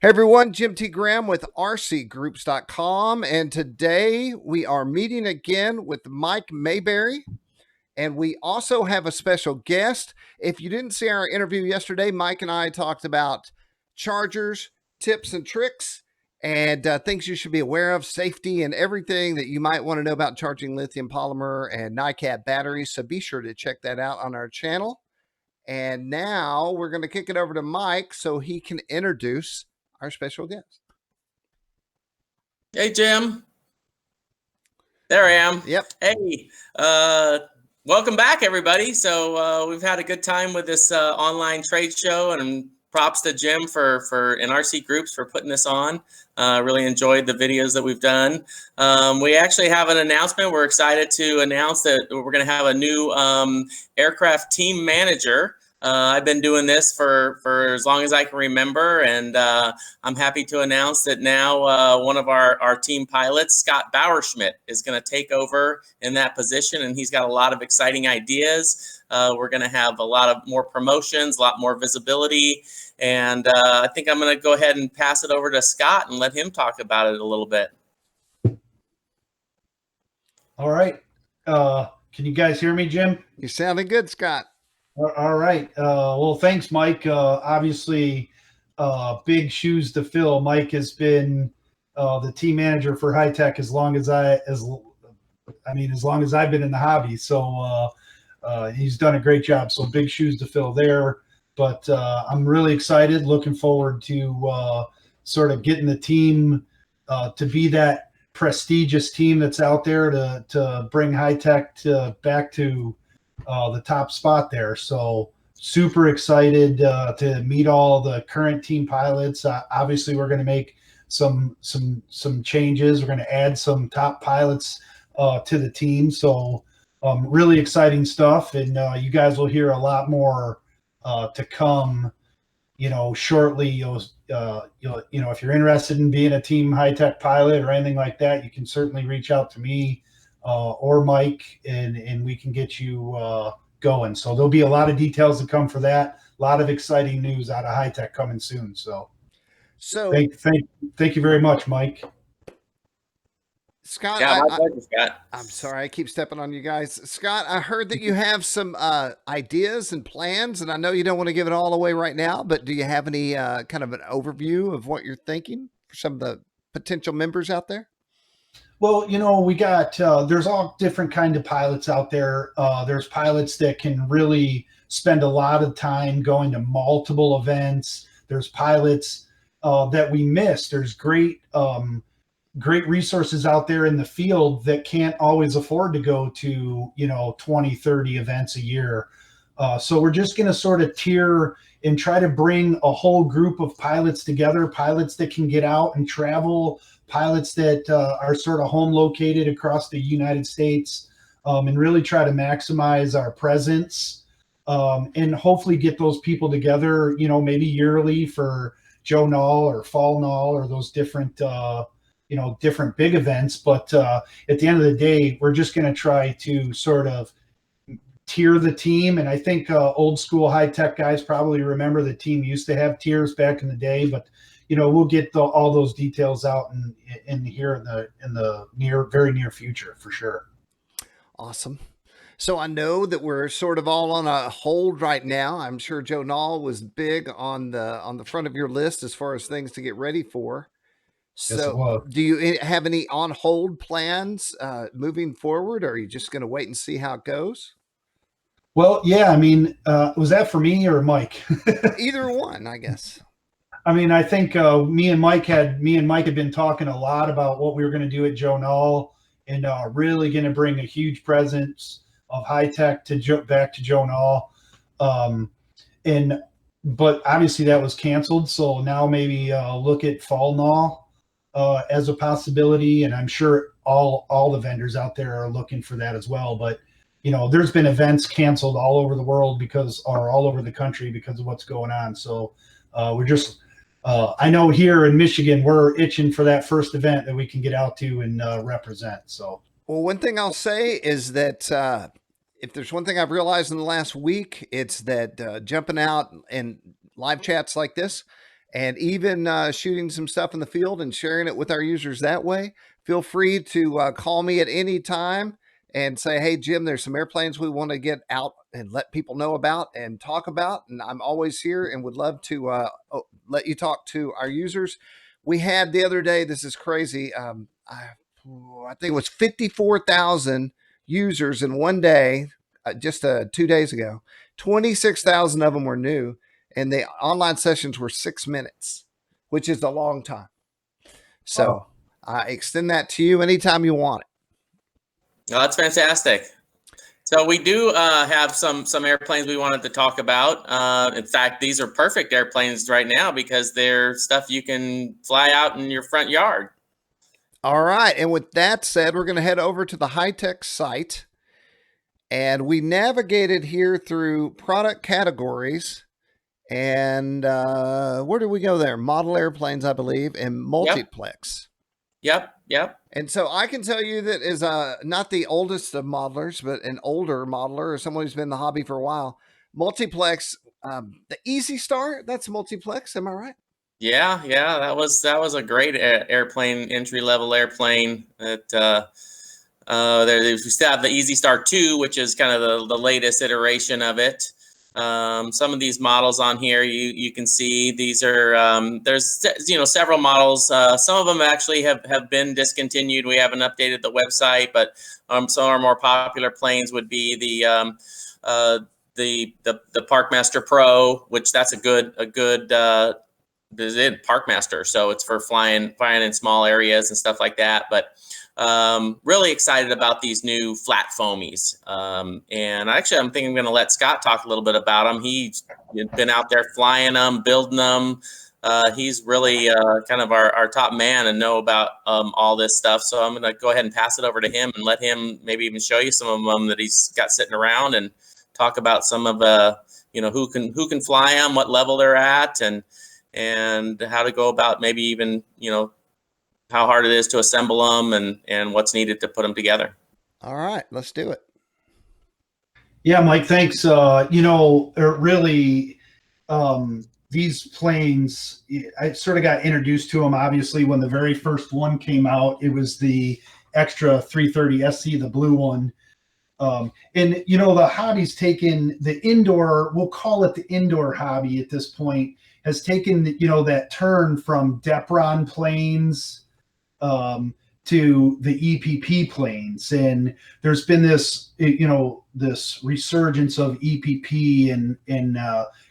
Hey everyone, Jim T. Graham with RCGroups.com, and today we are meeting again with Mike Mayberry, and we also have a special guest. If you didn't see our interview yesterday, Mike and I talked about chargers, tips and tricks, and things you should be aware of, safety, and everything that you might want to know about charging lithium polymer and NiCad batteries. So be sure to check that out on our channel. And now we're going to kick it over to Mike so he can introduce our special guest. Hey, Jim. There I am. Yep. Hey, welcome back, everybody. So we've had a good time with this online trade show, and props to Jim for and RC Groups for putting this on. Really enjoyed the videos that we've done. We actually have an announcement. We're excited to announce that we're going to have a new aircraft team manager. I've been doing this for as long as I can remember, and I'm happy to announce that now one of our team pilots, Scott Bauerschmidt, is going to take over in that position, and he's got a lot of exciting ideas. We're going to have a lot of more promotions, a lot more visibility, and I think I'm going to go ahead and pass it over to Scott and let him talk about it a little bit. All right. Can you guys hear me, Jim? You're sounding good, Scott. All right. Well, thanks, Mike. Obviously, big shoes to fill. Mike has been the team manager for Hitec as long as as long as I've been in the hobby. So he's done a great job. So big shoes to fill there. But I'm really excited, looking forward to sort of getting the team to be that prestigious team that's out there to bring Hitec back to the top spot there. So super excited to meet all the current team pilots. Obviously, we're going to make some changes. We're going to add some top pilots to the team. So really exciting stuff, and you guys will hear a lot more to come. Shortly. If you're interested in being a team Hitec pilot or anything like that, you can certainly reach out to me or Mike, and we can get you going. So there'll be a lot of details to come for that. A lot of exciting news out of Hitec coming soon. So thank you very much, Mike. Scott, Yeah, my pleasure, Scott. I'm sorry, I keep stepping on you guys. Scott, I heard that you have some ideas and plans, and I know you don't want to give it all away right now, but do you have any kind of an overview of what you're thinking for some of the potential members out there? Well, we got, there's all different kind of pilots out there. There's pilots that can really spend a lot of time going to multiple events. There's pilots that we miss. There's great resources out there in the field that can't always afford to go to, 20, 30 events a year. So we're just going to sort of tier and try to bring a whole group of pilots together, pilots that can get out and travel, pilots that are sort of home located across the United States, and really try to maximize our presence, and hopefully get those people together, maybe yearly for Joe Null or Fall Null or those different, different big events. But at the end of the day, we're just going to try to sort of tier the team. And I think old school Hitec guys probably remember the team used to have tiers back in the day, but we'll get all those details out in here in the very near future for sure. Awesome. So I know that we're sort of all on a hold right now. I'm sure Joe Null was big on the front of your list as far as things to get ready for. So do you have any on hold plans moving forward, or are you just going to wait and see how it goes? Well, yeah, was that for me or Mike? Either one, I guess. I think me and Mike had been talking a lot about what we were going to do at Joe Null, and really going to bring a huge presence of Hitec back to Joe Null. But obviously that was canceled. So now maybe look at Fall Null as a possibility. And I'm sure all the vendors out there are looking for that as well. But, there's been events canceled all over the world all over the country because of what's going on. So we're just, I know here in Michigan, we're itching for that first event that we can get out to and represent. So, well, one thing I'll say is that if there's one thing I've realized in the last week, it's that jumping out in live chats like this and even shooting some stuff in the field and sharing it with our users that way. Feel free to call me at any time and say, hey, Jim, there's some airplanes we want to get out and let people know about and talk about. And I'm always here and would love to let you talk to our users. We had the other day, this is crazy. I think it was 54,000 users in one day, just 2 days ago. 26,000 of them were new, and the online sessions were 6 minutes, which is a long time. So I extend that to you anytime you want it. Oh, that's fantastic. So we do have some airplanes we wanted to talk about. In fact, these are perfect airplanes right now because they're stuff you can fly out in your front yard. All right. And with that said, we're going to head over to the Hitec site. And we navigated here through product categories. And where did we go there? Model airplanes, I believe, and multiplex. Yep. And so I can tell you that is not the oldest of modelers, but an older modeler or someone who's been in the hobby for a while. Multiplex, the Easy Star, that's multiplex. Am I right? Yeah. That was a great airplane, entry-level airplane. That we still have the Easy Star 2, which is kind of the latest iteration of it. Some of these models on here, you can see these are there's several models. Some of them actually have been discontinued. We haven't updated the website, but some of our more popular planes would be the Parkmaster Pro, which that's a good Parkmaster, so it's for flying in small areas and stuff like that. But really excited about these new flat foamies. And actually, I'm thinking I'm going to let Scott talk a little bit about them. He's been out there flying them, building them. He's really kind of our top man and know about all this stuff. So I'm going to go ahead and pass it over to him and let him maybe even show you some of them that he's got sitting around and talk about some of who can fly them, what level they're at, and how to go about maybe even how hard it is to assemble them and what's needed to put them together. All right, let's do it. Yeah, Mike, thanks. These planes, I sort of got introduced to them, obviously, when the very first one came out. It was the Extra 330 SC, the blue one. The hobby's taken the indoor, we'll call it the indoor hobby at this point, has taken, that turn from Depron planes to the EPP planes, and there's been this this resurgence of EPP and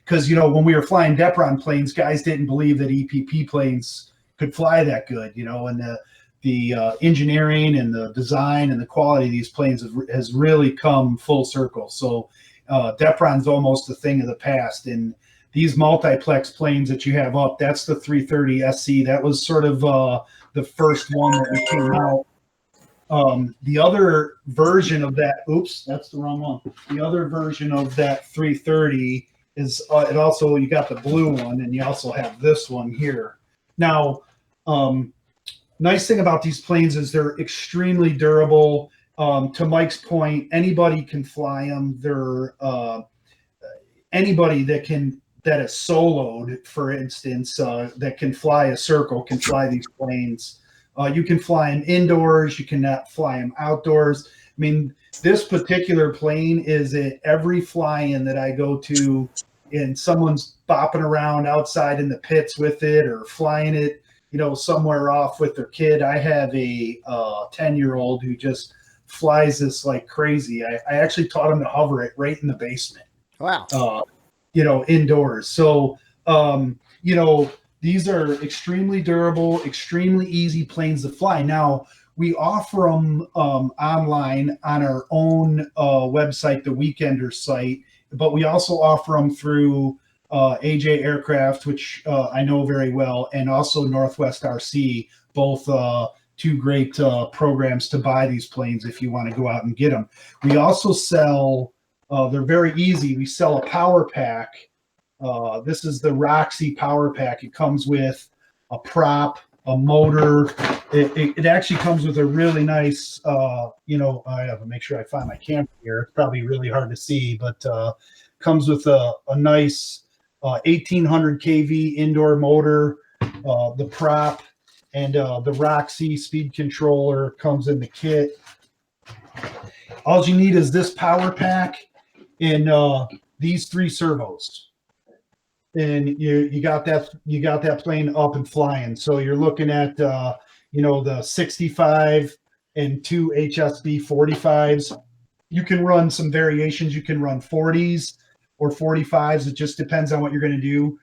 because when we were flying Depron planes, guys didn't believe that EPP planes could fly that good, and the engineering and the design and the quality of these planes has really come full circle. So Depron's almost a thing of the past, and these multiplex planes that you have up, that's the 330 SC. That was sort of the first one that came out. The other version of that, oops, that's the wrong one. The other version of that 330 is you got the blue one, and you also have this one here. Now, nice thing about these planes is they're extremely durable. To Mike's point, anybody can fly them. They're anybody that is soloed, for instance, that can fly a circle can fly these planes. You can fly them indoors. You cannot fly them outdoors. I mean, this particular plane is at every fly-in that I go to, and someone's bopping around outside in the pits with it or flying it, somewhere off with their kid. I have a 10-year-old who just flies this like crazy. I actually taught him to hover it right in the basement. Wow. Indoors. So, these are extremely durable, extremely easy planes to fly. Now, we offer them online on our own website, the Weekender site, but we also offer them through AJ Aircraft, which I know very well, and also Northwest RC, both two great programs to buy these planes if you want to go out and get them. We also sell, they're very easy. We sell a power pack. This is the Roxy power pack. It comes with a prop, a motor. It actually comes with a really nice, I have to make sure I find my camera here. It's probably really hard to see, but comes with a nice 1800 kV indoor motor, the prop, and the Roxy speed controller comes in the kit. All you need is this power pack and these 3 servos, and you got that plane up and flying. So you're looking at the 65 and 2 HSB 45s. You can run some variations. You can run 40s or 45s. It just depends on what you're going to do.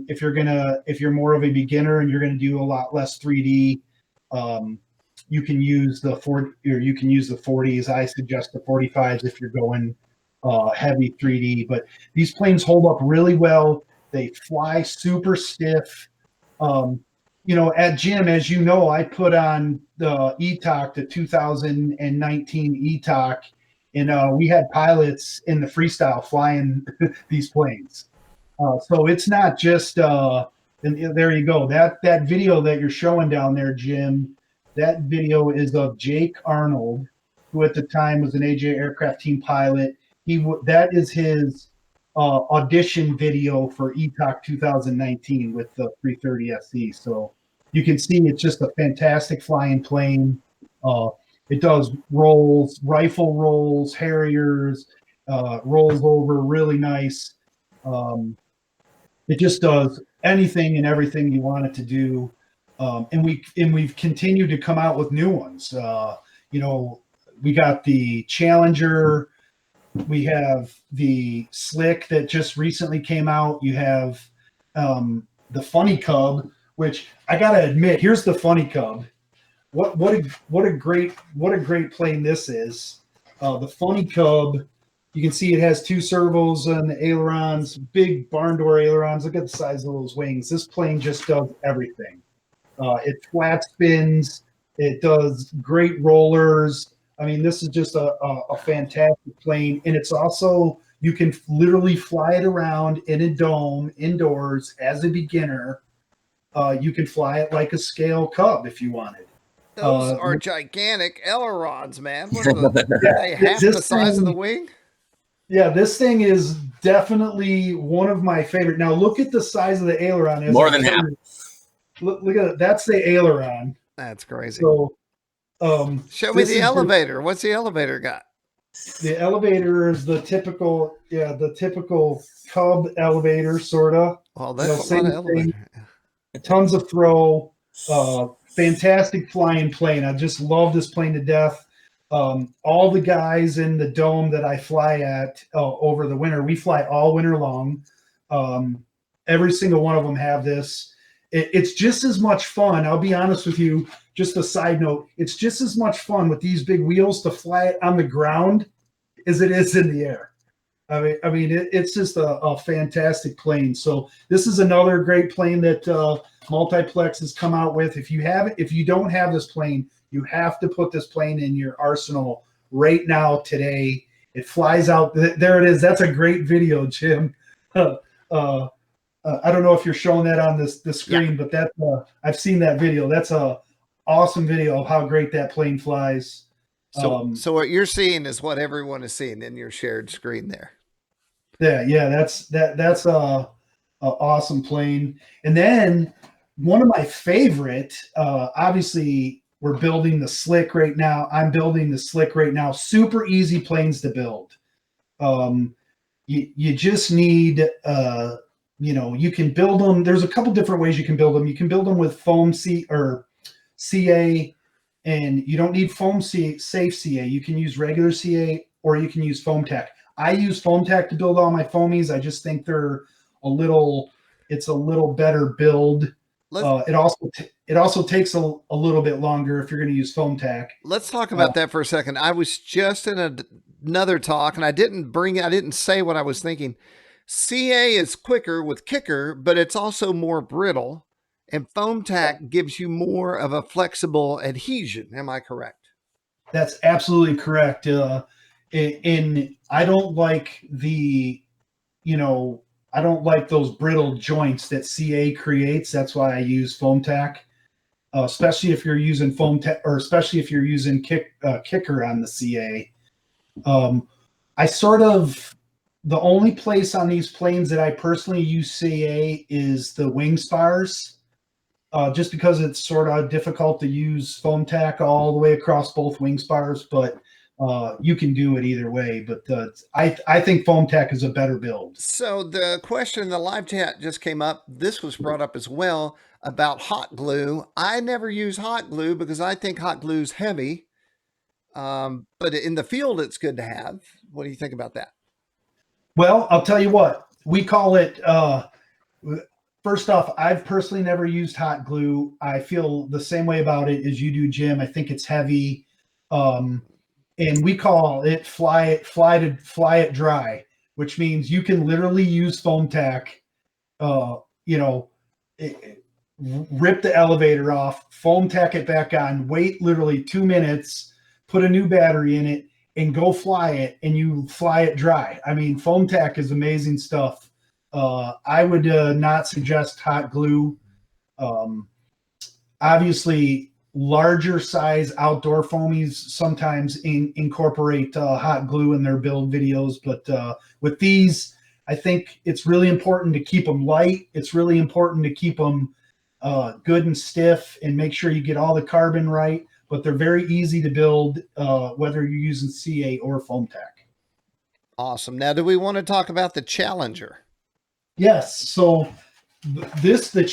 If you're more of a beginner and you're going to do a lot less 3D, you can use the 40s. I suggest the 45s if you're going heavy 3D. But these planes hold up really well. They fly super stiff. At Jim, as you know, I put on the ETOC, the 2019 ETOC, and we had pilots in the freestyle flying these planes. So it's not just and there you go. That video that you're showing down there, Jim, that video is of Jake Arnold, who at the time was an AJ aircraft team pilot. That is his audition video for ETOC 2019 with the 330 SE. So you can see it's just a fantastic flying plane. It does rolls, rifle rolls, Harriers, rolls over really nice. It just does anything and everything you want it to do. And we've continued to come out with new ones. We got the Challenger. We have the Slick that just recently came out. You have the Funny Cub, which I gotta admit, here's the Funny Cub. What a great plane this is. The Funny Cub, you can see it has 2 servos and the ailerons, big barn door ailerons. Look at the size of those wings. This plane just does everything. It flat spins. It does great rollers. I mean, this is just a fantastic plane. And it's also, you can literally fly it around in a dome indoors as a beginner. You can fly it like a scale Cub if you wanted. Those are gigantic ailerons, man. What are they half the size of the wing? Yeah, this thing is definitely one of my favorite. Now look at the size of the aileron. More than half. Look at it. That's the aileron. That's crazy. So, show me the elevator. What's the elevator got? The elevator is the typical Cub elevator, sort of. Well, that's a lot of elevator. Tons of throw. Fantastic flying plane. I just love this plane to death. All the guys in the dome that I fly at over the winter, we fly all winter long. Every single one of them have this. It's just as much fun. I'll be honest with you. Just a side note. It's just as much fun with these big wheels to fly it on the ground as it is in the air. I mean, it's just a fantastic plane. So this is another great plane that Multiplex has come out with. If you don't have this plane, you have to put this plane in your arsenal right now today. It flies out. There it is. That's a great video, Jim. I don't know if you're showing that on the screen, but that I've seen that video. That's a awesome video of how great that plane flies. So what you're seeing is what everyone is seeing in your shared screen there. Yeah, that's a awesome plane. And then one of my favorite, obviously we're building the Slick right now. I'm building the Slick right now. Super easy planes to build. You just need, you can build them. There's a couple different ways you can build them. You can build them with foam CA, and you don't need foam safe CA. You can use regular CA or you can use foam tack. I use foam tack to build all my foamies. I just think it's a little better build. It also takes a little bit longer if you're going to use foam tack. Let's talk about that for a second. I was just in another talk and I didn't say what I was thinking. CA is quicker with kicker, but it's also more brittle, and foam tack gives you more of a flexible adhesion. Am I correct? That's absolutely correct. And I don't like I don't like those brittle joints that CA creates. That's why I use foam tack, especially if you're using foam tack, or especially if you're using kicker on the CA. I sort of the only place on these planes that I personally use CA is the wing spars, just because it's sort of difficult to use foam tack all the way across both wing spars, but you can do it either way. But I think foam tack is a better build. So the question in the live chat just came up. This was brought up as well about hot glue. I never use hot glue because I think hot glue is heavy. But in the field, it's good to have. What do you think about that? Well, I'll tell you what, we call it, first off, I've personally never used hot glue. I feel the same way about it as you do, Jim. I think it's heavy. And we call it fly it dry, which means you can literally use foam tack, rip the elevator off, foam tack it back on, wait literally 2 minutes, put a new battery in it, and go fly it, and you fly it dry. I mean, foam tack is amazing stuff. I would not suggest hot glue. Obviously, larger size outdoor foamies sometimes incorporate hot glue in their build videos, but with these, I think it's really important to keep them light. It's really important to keep them good and stiff and make sure you get all the carbon right. But they're very easy to build, whether you're using CA or foam tack. Awesome. Now, do we want to talk about the Challenger? This is the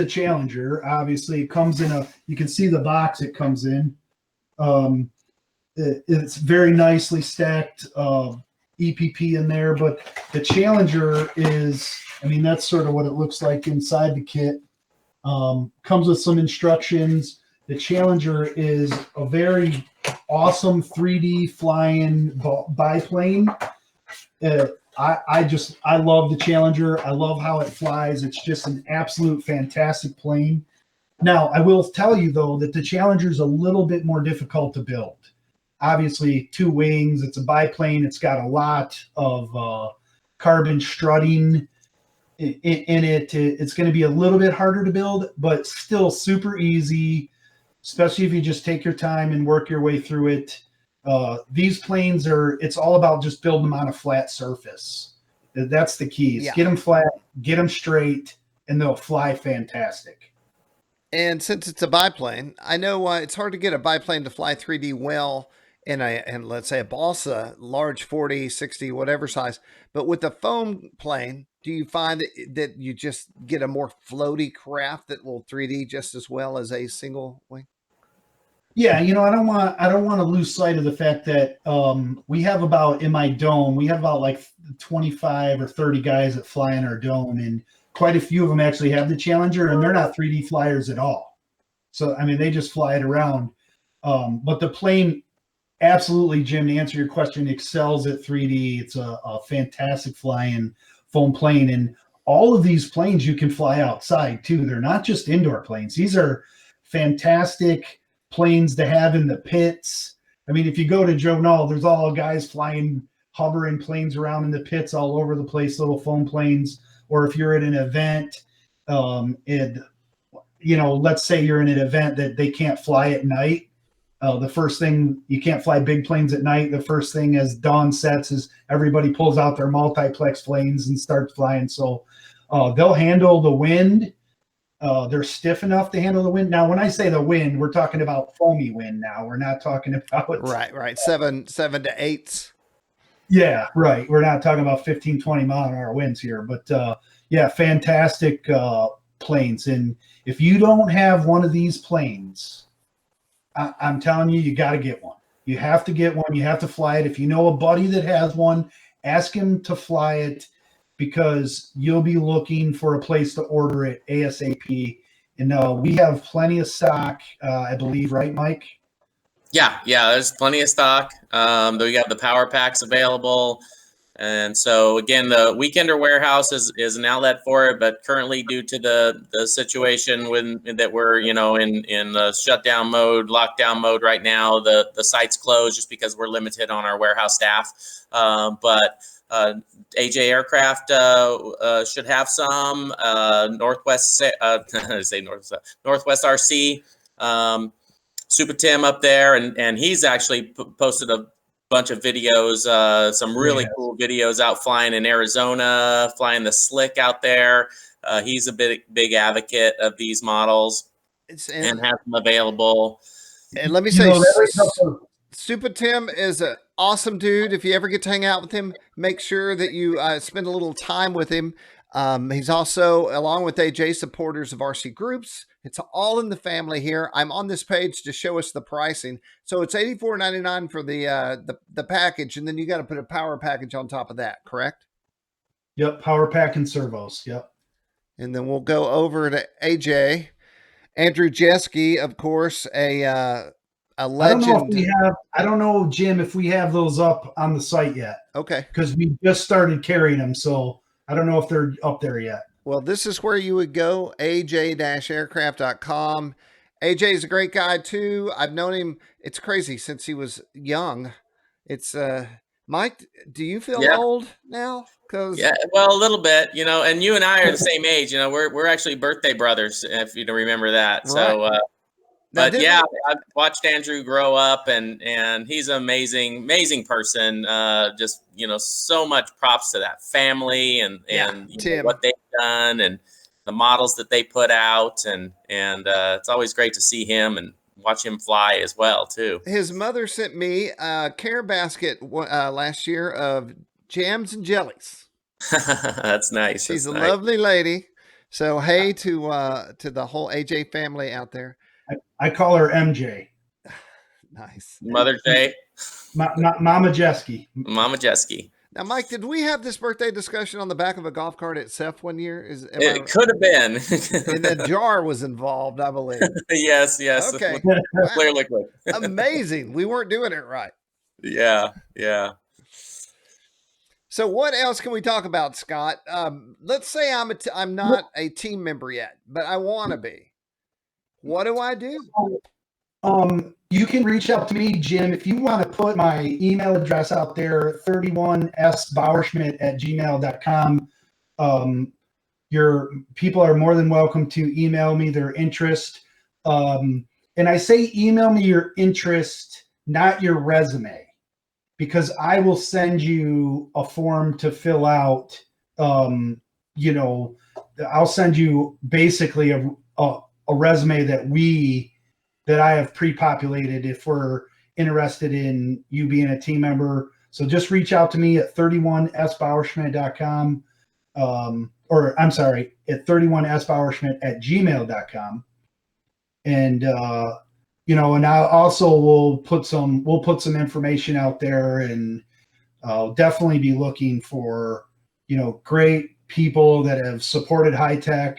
Challenger. Obviously, it comes in you can see the box it comes in. It's very nicely stacked EPP in there, but the Challenger is, that's sort of what it looks like inside the kit. Comes with some instructions. The Challenger is a very awesome 3D flying biplane. I love the Challenger. I love how it flies. It's just an absolute fantastic plane. Now, I will tell you, though, that the Challenger is a little bit more difficult to build. Obviously, 2 wings. It's a biplane. It's got a lot of carbon strutting in it. It's going to be a little bit harder to build, but still super easy, especially if you just take your time and work your way through it. These planes it's all about just building them on a flat surface. That's the key. Yeah. Get them flat, get them straight, and they'll fly fantastic. And since it's a biplane, I know it's hard to get a biplane to fly 3D well in let's say a balsa, large 40, 60, whatever size. But with the foam plane, do you find that you just get a more floaty craft that will 3D just as well as a single wing? Yeah, I don't want to lose sight of the fact that we have about, in my dome, we have about like 25 or 30 guys that fly in our dome, and quite a few of them actually have the Challenger, and they're not 3D flyers at all. So, they just fly it around. But the plane, absolutely, Jim, to answer your question, excels at 3D. It's a fantastic flying foam plane, and all of these planes you can fly outside too. They're not just indoor planes. These are fantastic planes to have in the pits. If you go to Joe Null, there's all guys hovering planes around in the pits all over the place, little foam planes. Or if you're at an event, let's say you're in an event that they can't fly at night. The first thing, you can't fly big planes at night. The first thing as dawn sets is everybody pulls out their multiplex planes and starts flying. So they'll handle the wind. They're stiff enough to handle the wind. Now, when I say the wind, we're talking about foamy wind now. We're not talking about right. 7 to 8. Yeah, right. We're not talking about 15, 20 mile an hour winds here, but yeah, fantastic planes. And if you don't have one of these planes, I'm telling you, you got to get one. You have to get one. You have to fly it. If you know a buddy that has one, ask him to fly it, because you'll be looking for a place to order it ASAP. And we have plenty of stock, I believe, right, Mike? Yeah, there's plenty of stock. We got the power packs available. And so, again, the Weekender warehouse is an outlet for it, but currently due to the situation that we're, in the shutdown mode, lockdown mode right now, the site's closed just because we're limited on our warehouse staff. But AJ Aircraft should have some. Northwest RC, Super Tim up there, and he's actually posted a bunch of videos, some really cool videos out flying in Arizona, flying the slick out there. He's a big advocate of these models and has them available. And let me say, Super Tim is an awesome dude. If you ever get to hang out with him, make sure that you spend a little time with him. He's also, along with AJ, supporters of RC Groups. It's all in the family here. I'm on this page to show us the pricing. So it's $84.99 for the package, and then you got to put a power package on top of that, correct? Yep, power pack and servos. Yep. And then we'll go over to AJ. Andrew Jeske, of course, a legend. I don't know, Jim, if we have those up on the site yet. Okay. Because we just started carrying them, so I don't know if they're up there yet. Well, this is where you would go, aj-aircraft.com. AJ is a great guy, too. I've known him, it's crazy, since he was young. It's, Mike, do you feel old now? Yeah, well, a little bit, you know, and you and I are the same age. You know, we're actually birthday brothers, if you don't remember that. Right. So, but yeah, I've watched Andrew grow up, and he's an amazing person. Just, you know, so much props to that family and you know, what they've done and the models that they put out, and it's always great to see him and watch him fly as well too. His mother sent me a care basket last year of jams and jellies. That's nice. She's a lovely lady. So hey to the whole AJ family out there. I call her MJ. Nice. Mother J. Mama Jeske. Mama Jeske. Now, Mike, did we have this birthday discussion on the back of a golf cart at CEF one year? It could have been. And a jar was involved, I believe. Yes. Okay. Clear liquid. Amazing. We weren't doing it right. Yeah. So what else can we talk about, Scott? Let's say I'm not a team member yet, but I want to be. What do I do? You can reach out to me, Jim, if you want to put my email address out there, 31sbauerschmidt@gmail.com. Your people are more than welcome to email me their interest. And I say email me your interest, not your resume, because I will send you a form to fill out. You know, I'll send you basically a resume that I have pre-populated if we're interested in you being a team member. So just reach out to me at 31sbauerschmidt.com, or I'm sorry, at 31sbauerschmidt@gmail.com. And, you know, and we'll put some information out there, and I'll definitely be looking for, you know, great people that have supported Hitec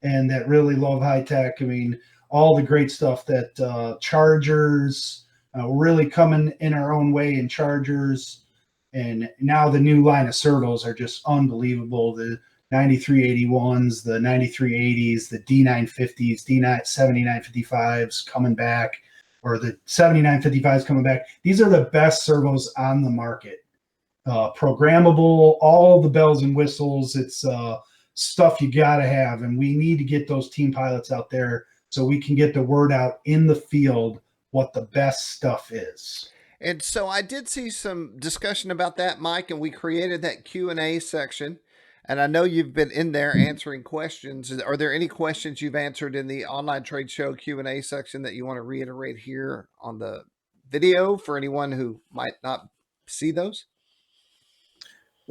and that really love Hitec. I mean, all the great stuff that Chargers, really coming in our own way in Chargers. And now the new line of servos are just unbelievable. The 9381s, the 9380s, the D950s, D7955s coming back, or the 7955s coming back. These are the best servos on the market. Programmable, all the bells and whistles. It's stuff you got to have. And we need to get those team pilots out there so we can get the word out in the field what the best stuff is. And so I did see some discussion about that, Mike, and we created that Q&A section. And I know you've been in there answering questions. Are there any questions you've answered in the online trade show Q&A section that you want to reiterate here on the video for anyone who might not see those?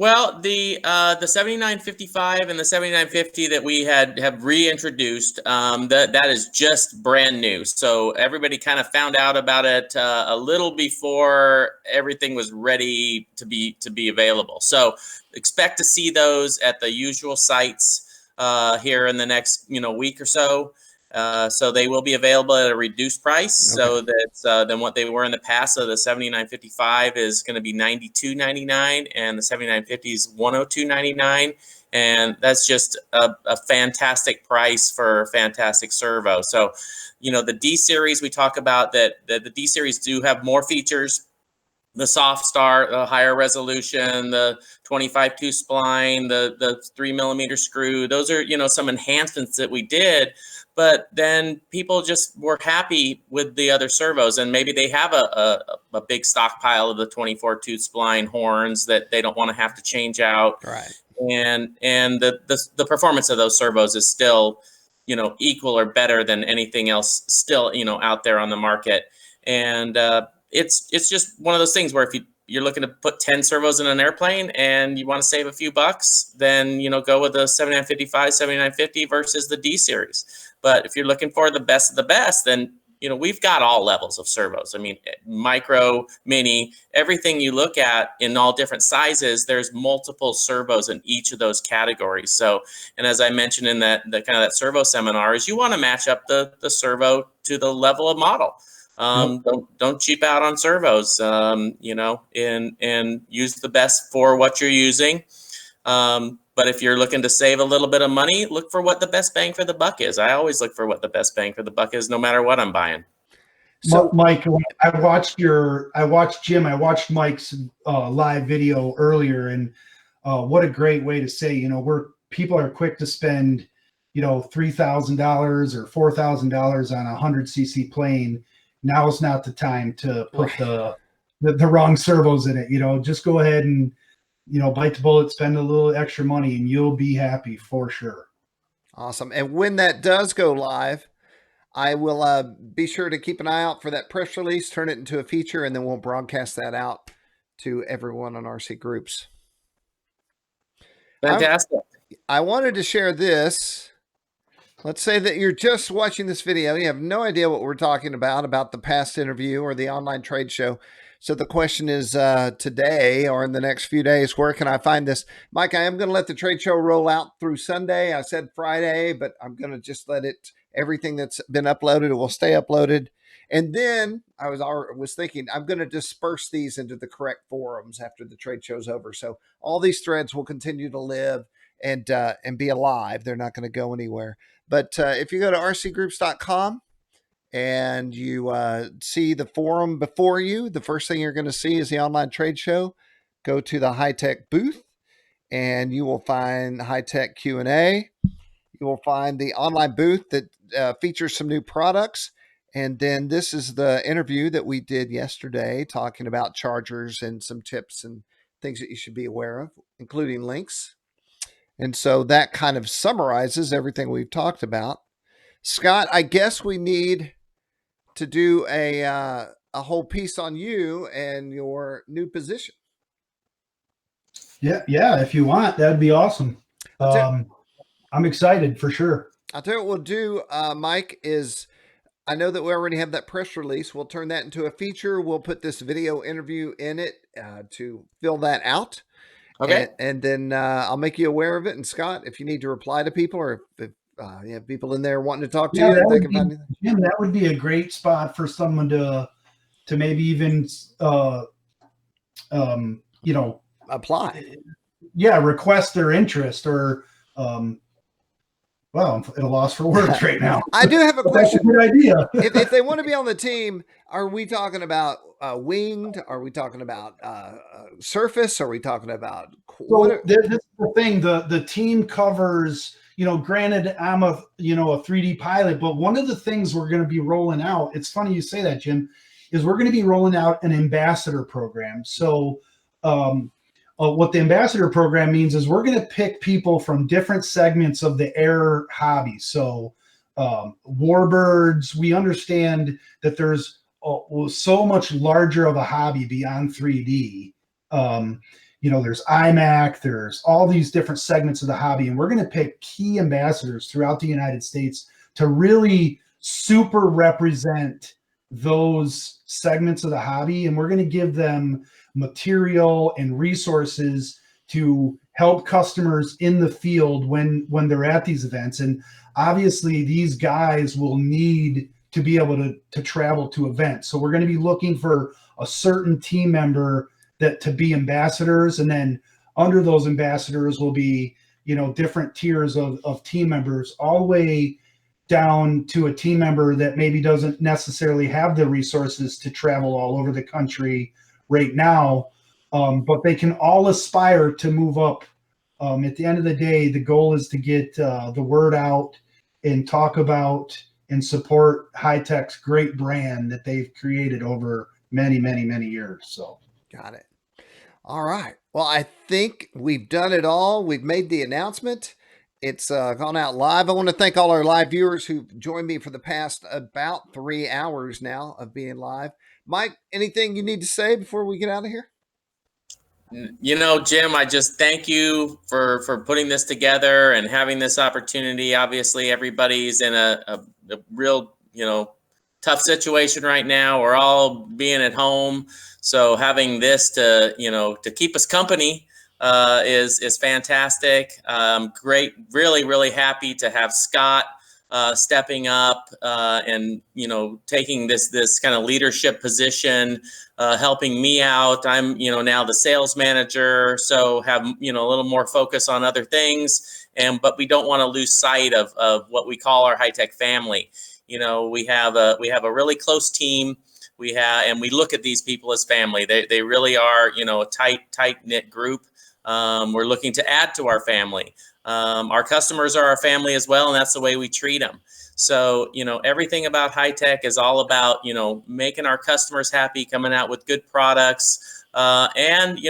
Well, the 7955 and the 7950 that we have reintroduced, that is just brand new. So everybody kind of found out about it a little before everything was ready to be available. So expect to see those at the usual sites here in the next week or so. So they will be available at a reduced price. Okay. So that's than what they were in the past. So the 7955 is going to be $92.99, and the 7950 is $102.99, and that's just a fantastic price for a fantastic servo. So, the D series, we talk about that the D series do have more features the soft start, the higher resolution, the 25-2 spline, the 3mm screw. Those are, some enhancements that we did. But then people just were happy with the other servos, and maybe they have a big stockpile of the 24-2 spline horns that they don't want to have to change out. Right. And the performance of those servos is still, equal or better than anything else still, out there on the market. And it's just one of those things where if you're looking to put 10 servos in an airplane and you want to save a few bucks, then, go with the 7955, 7950 versus the D series. But if you're looking for the best of the best, then, we've got all levels of servos. I mean, micro, mini, everything you look at in all different sizes, there's multiple servos in each of those categories. So, and as I mentioned in that servo seminar, is you want to match up the servo to the level of model. Don't cheap out on servos, and use the best for what you're using. But if you're looking to save a little bit of money, look for what the best bang for the buck is. I always look for what the best bang for the buck is, no matter what I'm buying. So, Mike, I watched Mike's live video earlier, and what a great way to say, people are quick to spend, $3,000 or $4,000 on a 100cc plane. Now is not the time to put the wrong servos in it. Just go ahead and, bite the bullet, spend a little extra money, and you'll be happy for sure. Awesome. And when that does go live, I will be sure to keep an eye out for that press release, turn it into a feature, and then we'll broadcast that out to everyone on RC Groups. Fantastic. I wanted to share this. Let's say that you're just watching this video. You have no idea what we're talking about the past interview or the online trade show. So the question is today or in the next few days, where can I find this? Mike, I am going to let the trade show roll out through Sunday. I said Friday, but I'm going to just let everything that's been uploaded, it will stay uploaded. And then I was thinking I'm going to disperse these into the correct forums after the trade show's over. So all these threads will continue to live and be alive. They're not going to go anywhere. But if you go to rcgroups.com and you see the forum before you, the first thing you're going to see is the online trade show. Go to the Hitec booth and you will find Hitec Q&A. You will find the online booth that features some new products. And then this is the interview that we did yesterday talking about chargers and some tips and things that you should be aware of, including links. And so that kind of summarizes everything we've talked about. Scott, I guess we need to do a whole piece on you and your new position. Yeah. If you want, that'd be awesome. I'm excited for sure. I'll tell you what we'll do, Mike, is I know that we already have that press release. We'll turn that into a feature. We'll put this video interview in it to fill that out. Okay. And then I'll make you aware of it. And Scott, if you need to reply to people or if you have people in there wanting to talk to you, they can find you. Jim, that would be a great spot for someone to maybe even, apply. Yeah. Request their interest or, well, I'm at a loss for words right now. I do have a question. That's a good idea. if they want to be on the team, are we talking about winged? Are we talking about surface? Are we talking about? So this is the thing. The team covers. Granted, I'm a 3D pilot, but one of the things we're going to be rolling out. It's funny you say that, Jim. Is we're going to be rolling out an ambassador program. So. What the ambassador program means is we're going to pick people from different segments of the air hobby. So warbirds, we understand that there's so much larger of a hobby beyond 3D. There's IMAC, there's all these different segments of the hobby, and we're going to pick key ambassadors throughout the United States to really super represent those segments of the hobby, and we're going to give them material and resources to help customers in the field when they're at these events. And obviously these guys will need to be able to travel to events. So we're going to be looking for a certain team member to be ambassadors. And then under those ambassadors will be, different tiers of team members, all the way down to a team member that maybe doesn't necessarily have the resources to travel all over the country right now, but they can all aspire to move up. At the end of the day, the goal is to get the word out and talk about and support Hitec's great brand that they've created over many, many, many years. So, got it. All right. Well, I think we've done it all. We've made the announcement. It's gone out live. I want to thank all our live viewers who've joined me for the past about 3 hours now of being live. Mike, anything you need to say before we get out of here? Jim, I just thank you for putting this together and having this opportunity. Obviously, everybody's in a real, tough situation right now. We're all being at home. So having this to keep us company is fantastic. Great. Really, really happy to have Scott stepping up and taking this kind of leadership position, helping me out. I'm now the sales manager, so have a little more focus on other things, but we don't want to lose sight of what we call our Hitec family. We have a really close team. And we look at these people as family. They really are a tight knit group. We're looking to add to our family. Our customers are our family as well, and that's the way we treat them. So, everything about Hitec is all about, making our customers happy, coming out with good products. And,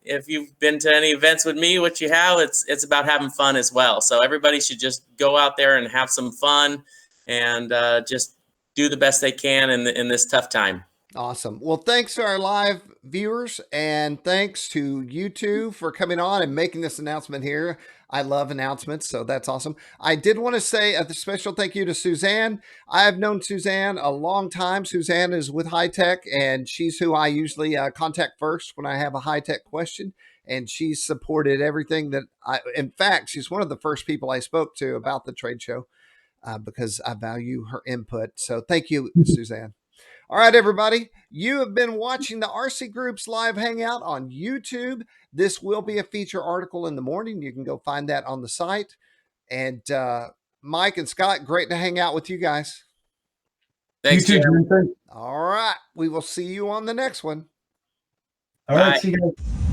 if you've been to any events with me, which you have, it's about having fun as well. So everybody should just go out there and have some fun and just do the best they can in this tough time. Awesome. Well, thanks to our live viewers, and thanks to you two for coming on and making this announcement here. I love announcements, so that's awesome. I did want to say a special thank you to Suzanne. I have known Suzanne a long time. Suzanne is with Hitec, and she's who I usually contact first when I have a Hitec question, and she's supported everything that in fact, she's one of the first people I spoke to about the trade show because I value her input. So thank you, Suzanne. All right, everybody, you have been watching the RC Groups live hangout on YouTube. This will be a feature article in the morning. You can go find that on the site. And Mike and Scott, great to hang out with you guys. Thanks, Jim. All right, we will see you on the next one. All right, see you guys.